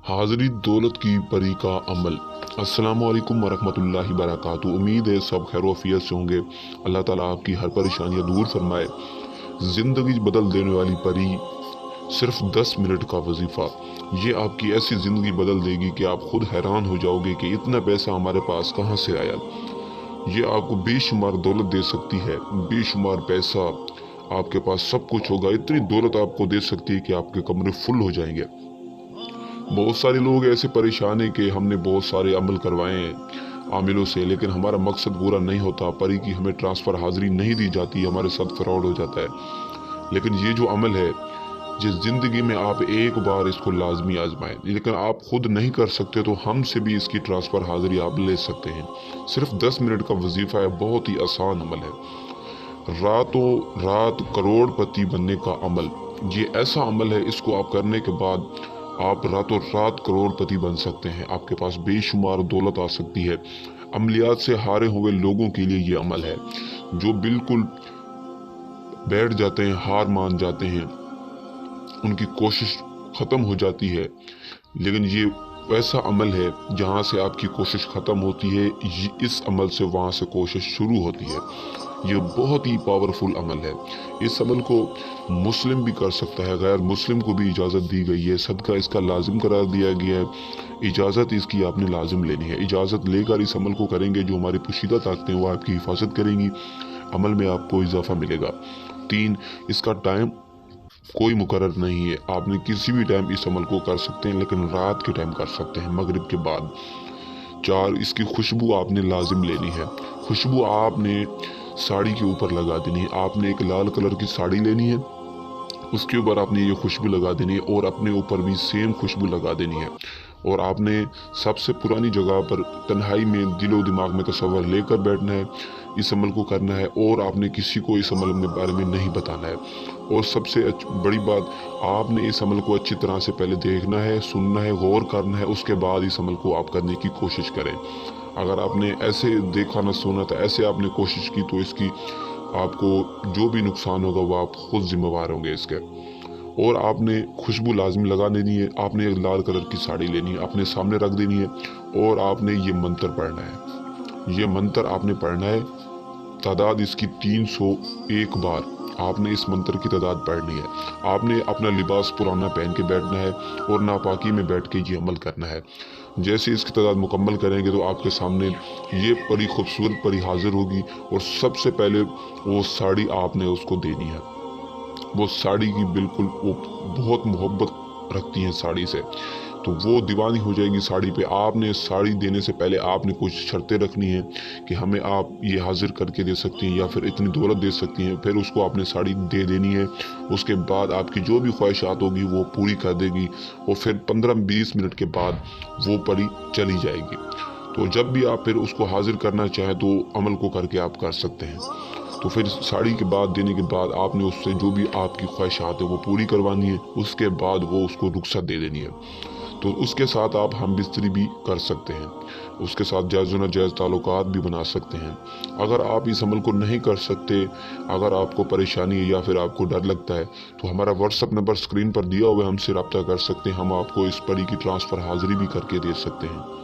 हाज़िरी दौलत की परी का अमल। अस्सलामु अलैकुम वरहमतुल्लाहि वबरकातुहू। उम्मीद है सब खैर वफ़ियत से होंगे। अल्लाह ताला आपकी हर परेशानियाँ दूर फरमाए। ज़िंदगी बदल देने वाली परी, सिर्फ 10 मिनट का वजीफ़ा, ये आपकी ऐसी ज़िंदगी बदल देगी कि आप खुद हैरान हो जाओगे कि इतना पैसा हमारे पास कहाँ से आया। ये आपको बेशुमार दौलत दे सकती है, बेशुमार पैसा आपके पास सब कुछ होगा। इतनी दौलत आपको दे सकती है कि आपके कमरे फुल हो जाएंगे। बहुत सारे लोग ऐसे परेशान हैं कि हमने बहुत सारे अमल करवाए हैं आमिलों से, लेकिन हमारा मकसद पूरा नहीं होता। परी की हमें ट्रांसफ़र हाज़िरी नहीं दी जाती, हमारे साथ फ्रॉड हो जाता है। लेकिन ये जो अमल है, जिस ज़िंदगी में आप एक बार इसको लाजमी आजमाएं, लेकिन आप खुद नहीं कर सकते तो हमसे भी इसकी ट्रांसफ़र हाज़िरी आप ले सकते हैं। सिर्फ 10 मिनट का वजीफ़ा है, बहुत ही आसान अमल है। रातों रात करोड़पति बनने का अमल, ये ऐसा अमल है, इसको आप करने के बाद आप रातों रात करोड़पति बन सकते हैं। आपके पास बेशुमार दौलत आ सकती है। अमलियात से हारे हुए लोगों के लिए ये अमल है, जो बिल्कुल बैठ जाते हैं, हार मान जाते हैं, उनकी कोशिश ख़त्म हो जाती है। लेकिन ये वैसा अमल है जहाँ से आपकी कोशिश ख़त्म होती है, इस अमल से वहाँ से कोशिश शुरू होती है। ये बहुत ही पावरफुल अमल है। इस अमल को मुस्लिम भी कर सकता है, गैर मुस्लिम को भी इजाज़त दी गई है। सदका इसका लाजिम करार दिया गया है। इजाज़त इसकी आपने लाजिम लेनी है। इजाज़त लेकर इस अमल को करेंगे, जो हमारी पोशीदा ताकतें वो आपकी हिफाजत करेंगी। अमल में आपको इजाफा मिलेगा। 3, इसका टाइम कोई मुकर्रर नहीं है। आपने किसी भी टाइम इस अमल को कर सकते हैं, लेकिन रात के टाइम कर सकते हैं, मगरिब के बाद। 4, इसकी खुशबू आपने लाजिम लेनी है। खुशबू आपने साड़ी के ऊपर लगा देनी है। आपने एक लाल कलर की साड़ी लेनी है, उसके ऊपर आपने ये खुशबू लगा देनी है, और अपने ऊपर भी सेम खुशबू लगा देनी है। और आपने सबसे पुरानी जगह पर तन्हाई में दिलो दिमाग में तसव्वुर लेकर बैठना है, इस अमल को करना है, और आपने किसी को इस अमल के बारे में नहीं बताना है। और सबसे बड़ी बात, आपने इस अमल को अच्छी तरह से पहले देखना है, सुनना है, गौर करना है, उसके बाद इस अमल को आप करने की कोशिश करें। अगर आपने ऐसे देखा ना सुना था, ऐसे आपने कोशिश की, तो इसकी आपको जो भी नुकसान होगा वो आप खुद जिम्मेवार होंगे इसके। और आपने खुशबू लाजमी लगा देनी है। आपने एक लाल कलर की साड़ी लेनी है, अपने सामने रख देनी है, और आपने ये मंत्र पढ़ना है। ये मंत्र आपने पढ़ना है, तादाद इसकी 301 बार आपने इस मंत्र की तादाद पढ़नी है। आपने अपना लिबास पुराना पहन के बैठना है, और नापाकी में बैठ के ये अमल करना है। जैसे इसकी तादाद मुकम्मल करेंगे तो आपके सामने ये बड़ी खूबसूरत परी हाजिर होगी, और सबसे पहले वो साड़ी आपने उसको देनी है। वो साड़ी की बिल्कुल, वो बहुत मोहब्बत रखती हैं साड़ी से, तो वो दीवानी हो जाएगी साड़ी पे। आपने साड़ी देने से पहले आपने कुछ शर्तें रखनी है कि हमें आप ये हाजिर करके दे सकती हैं, या फिर इतनी दौलत दे सकती हैं। फिर उसको आपने साड़ी दे देनी है। उसके बाद आपकी जो भी ख्वाहिशात होगी वो पूरी कर देगी, और फिर 15-20 मिनट के बाद वो परी चली जाएगी। तो जब भी आप फिर उसको हाजिर करना चाहें तो अमल को करके आप कर सकते हैं। तो फिर साड़ी के बाद देने के बाद आपने उससे जो भी आपकी ख्वाहिशात है वो पूरी करवानी है। उसके बाद वो उसको रुखसत दे देनी है। तो उसके साथ आप हम बिस्तरी भी कर सकते हैं, उसके साथ जायज़ नाजायज़ ताल्लुकात भी बना सकते हैं। अगर आप इस अमल को नहीं कर सकते, अगर आपको परेशानी है या फिर आपको डर लगता है, तो हमारा व्हाट्सअप नंबर स्क्रीन पर दिया हुआ है, हमसे रब्ता कर सकते हैं। हम आपको इस परी की ट्रांसफ़र हाज़िरी भी करके दे सकते हैं।